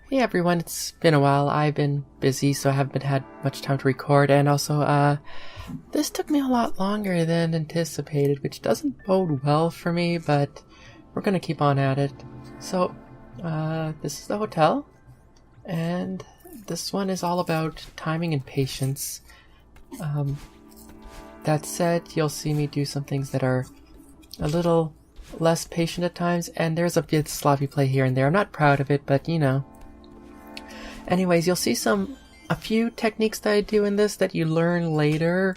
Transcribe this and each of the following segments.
Hey everyone, it's been a while. I've been busy, so I haven't had much time to record, and also, this took me a lot longer than anticipated, which doesn't bode well for me, but we're gonna keep on at it. So, this is the hotel, and this one is all about timing and patience. That said, you'll see me do some things that are a little less patient at times, and there's a bit sloppy play here and there. I'm not proud of it, but you know. Anyways, you'll see a few techniques that I do in this that you learn later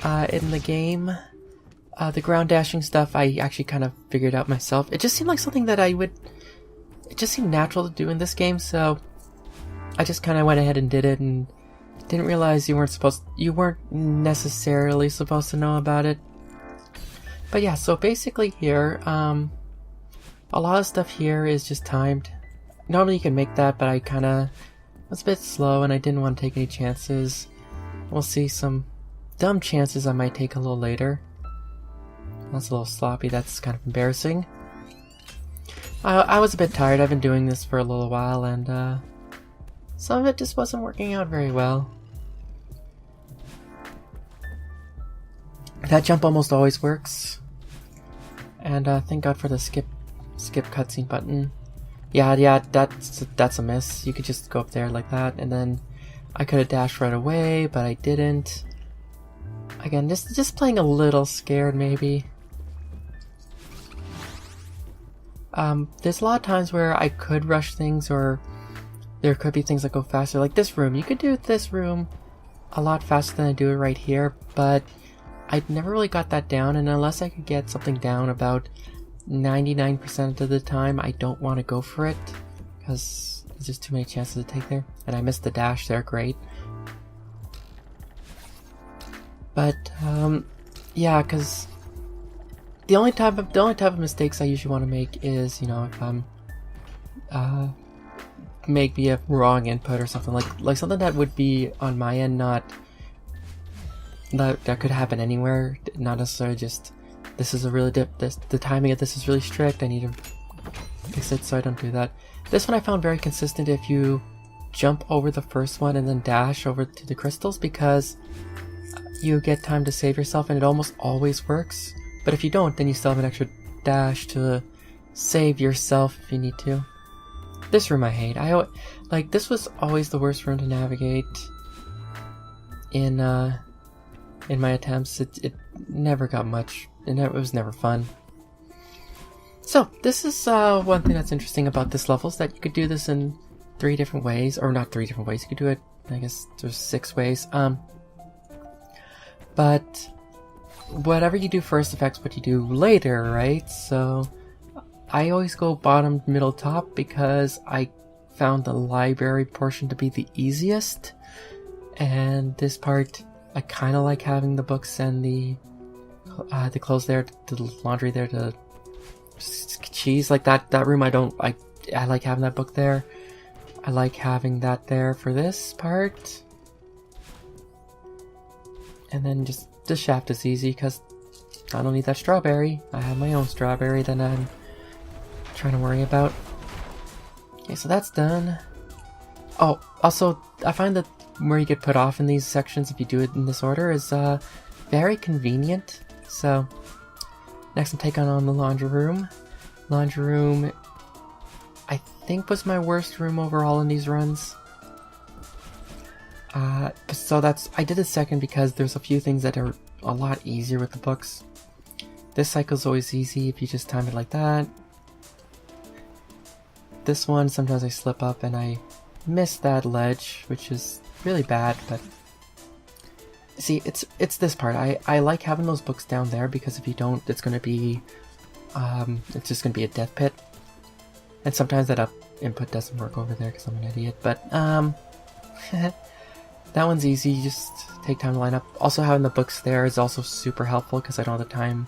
in the game. The ground dashing stuff I actually kind of figured out myself. It just seemed like something that it just seemed natural to do in this game, so I just kind of went ahead and did it, and didn't realize you weren't necessarily supposed to know about it. But yeah, so basically here, a lot of stuff here is just timed. Normally you can make that, but I kind of was a bit slow and I didn't want to take any chances. We'll see some dumb chances I might take a little later. That's a little sloppy, that's kind of embarrassing. I was a bit tired, I've been doing this for a little while, and some of it just wasn't working out very well. That jump almost always works. And thank God for the skip cutscene button. Yeah, that's a miss. You could just go up there like that, and then I could have dashed right away, but I didn't. Again, just playing a little scared, maybe. There's a lot of times where I could rush things, or there could be things that go faster. Like this room, you could do this room a lot faster than I do it right here, but I never really got that down, and unless I could get something down about 99% of the time, I don't want to go for it, because there's just too many chances to take there. And I missed the dash there, great. But, yeah, because the only type of mistakes I usually want to make is, you know, if I'm, maybe a wrong input or something, like something that would be on my end, not, that could happen anywhere, not necessarily just, this is a really the timing of this is really strict, I need to fix it so I don't do that. This one I found very consistent if you jump over the first one and then dash over to the crystals, because you get time to save yourself and it almost always works. But if you don't, then you still have an extra dash to save yourself if you need to. This room I hate. Like, this was always the worst room to navigate in my attempts. It never got much. It was never fun. So, this is one thing that's interesting about this level, is that you could do this in 3 different ways. Or not 3 different ways, you could do it, I guess there's 6 ways. But whatever you do first affects what you do later, right? So, I always go bottom, middle, top, because I found the library portion to be the easiest. And this part, I kind of like having the books and the clothes there, the laundry there, to cheese, like that room. I like having that book there. I like having that there for this part. And then just the shaft is easy because I don't need that strawberry. I have my own strawberry that I'm trying to worry about. Okay, so that's done. Oh, also, I find that where you get put off in these sections if you do it in this order is very convenient. So next I'm taking on the laundry room. Laundry room, I think, was my worst room overall in these runs. So I did a second because there's a few things that are a lot easier with the books. This cycle's always easy if you just time it like that. This one, sometimes I slip up and I miss that ledge, which is really bad, but see, it's this part. I like having those books down there, because if you don't, it's gonna be it's just gonna be a death pit. And sometimes that up input doesn't work over there because I'm an idiot, but that one's easy. You just take time to line up. Also, having the books there is also super helpful because I don't have the time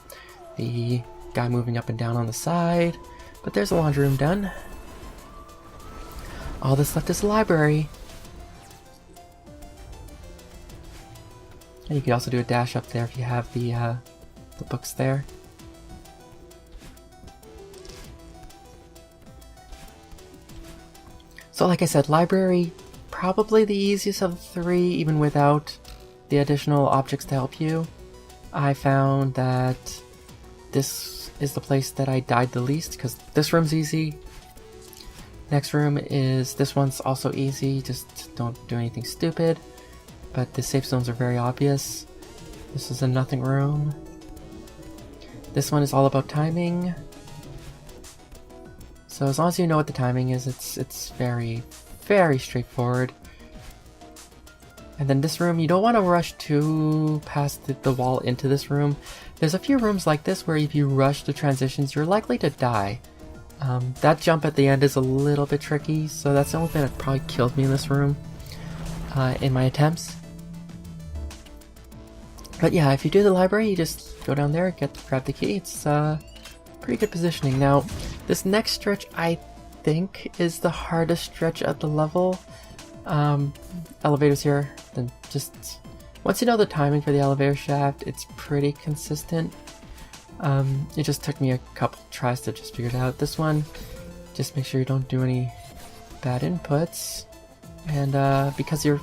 the guy moving up and down on the side. But there's the laundry room done. All that's left is the library. And you can also do a dash up there if you have the books there. So like I said, library, probably the easiest of the three, even without the additional objects to help you. I found that this is the place that I died the least, because this room's easy. Next room is, this one's also easy, just don't do anything stupid. But the safe zones are very obvious. This is a nothing room. This one is all about timing. So as long as you know what the timing is, it's very, very straightforward. And then this room, you don't want to rush too past the wall into this room. There's a few rooms like this where if you rush the transitions, you're likely to die. That jump at the end is a little bit tricky, so that's the only thing that probably killed me in this room in my attempts. But yeah, if you do the library, you just go down there, grab the key. It's pretty good positioning. Now, this next stretch I think is the hardest stretch of the level. Elevators here, then just once you know the timing for the elevator shaft, it's pretty consistent. It just took me a couple tries to just figure it out. This one, just make sure you don't do any bad inputs, and because your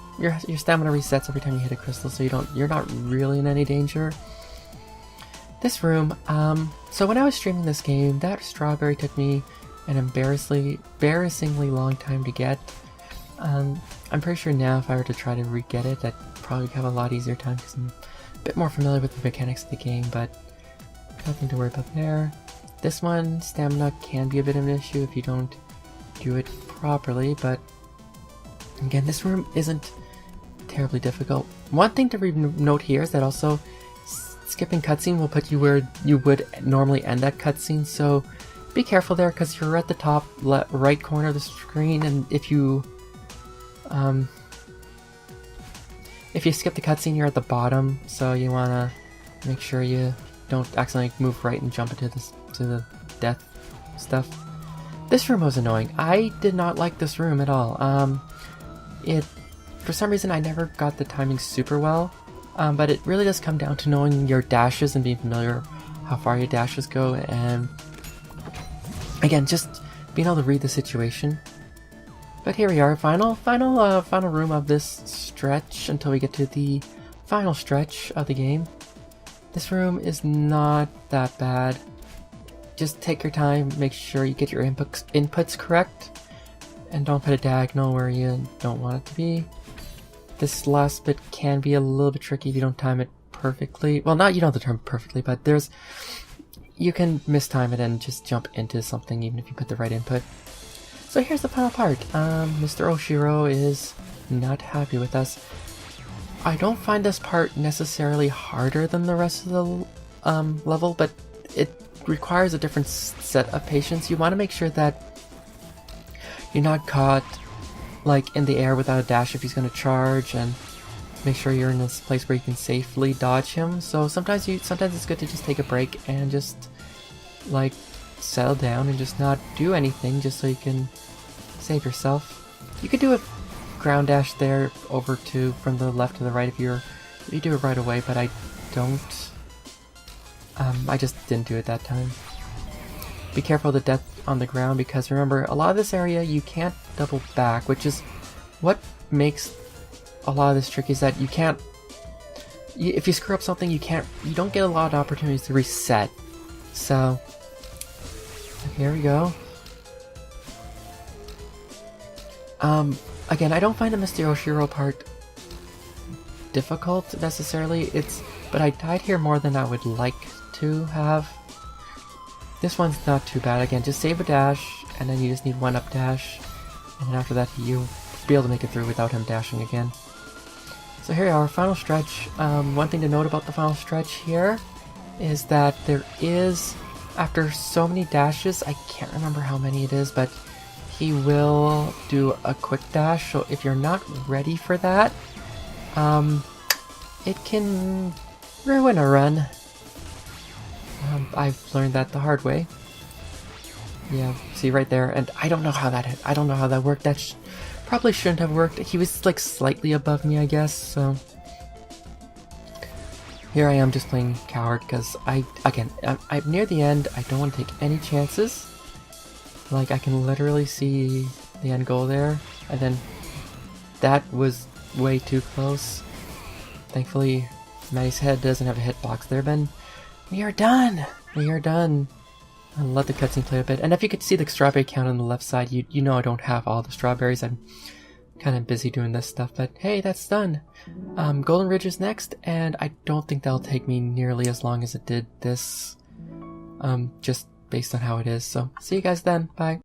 stamina resets every time you hit a crystal, so you're not really in any danger. This room, so when I was streaming this game, that strawberry took me an embarrassingly long time to get. I'm pretty sure now if I were to try to re-get it, I'd probably have a lot easier time because I'm a bit more familiar with the mechanics of the game, but nothing to worry about there. This one, stamina can be a bit of an issue if you don't do it properly, but again, this room isn't terribly difficult. One thing to note here is that also skipping cutscene will put you where you would normally end that cutscene, so be careful there because you're at the top right corner of the screen, and if you skip the cutscene, you're at the bottom, so you want to make sure you don't accidentally move right and jump into the death stuff. This room was annoying. I did not like this room at all. For some reason I never got the timing super well, but it really does come down to knowing your dashes and being familiar how far your dashes go, and again, just being able to read the situation. But here we are, final room of this stretch until we get to the final stretch of the game. This room is not that bad. Just take your time, make sure you get your inputs correct, and don't put a diagonal where you don't want it to be. This last bit can be a little bit tricky if you don't time it perfectly. Well, not you don't have to time it perfectly, but you can mistime it and just jump into something even if you put the right input. So here's the final part. Mr. Oshiro is not happy with us. I don't find this part necessarily harder than the rest of the level, but it requires a different set of patience. You want to make sure that you're not caught like in the air without a dash if he's going to charge, and make sure you're in this place where you can safely dodge him. So sometimes it's good to just take a break and just like settle down and just not do anything, just so you can save yourself. You could do a ground dash there over to from the left to the right if you do it right away, but I don't. I just didn't do it that time. Be careful of the death on the ground, because remember, a lot of this area you can't double back, which is what makes a lot of this tricky, is that you can't. If you screw up something, you don't get a lot of opportunities to reset. So here we go. Again, I don't find the Mr. Oshiro part difficult necessarily, but I died here more than I would like to have. This one's not too bad. Again, just save a dash, and then you just need one up dash, and then after that you'll be able to make it through without him dashing again. So here we are, final stretch. One thing to note about the final stretch here is that there is, after so many dashes, I can't remember how many it is, but he will do a quick dash, so if you're not ready for that, it can ruin a run. I've learned that the hard way. Yeah, see right there, and I don't know how that worked. That probably shouldn't have worked. He was like slightly above me, I guess, so here I am just playing coward, because I'm near the end. I don't want to take any chances. Like, I can literally see the end goal there. And then that was way too close. Thankfully, Maddie's head doesn't have a hitbox there, Ben. We are done! We are done. I'll let the cutscene play a bit. And if you could see the strawberry count on the left side, you know I don't have all the strawberries. I'm kind of busy doing this stuff, but hey, that's done. Golden Ridge is next, and I don't think that'll take me nearly as long as it did this. Just based on how it is. So, see you guys then. Bye.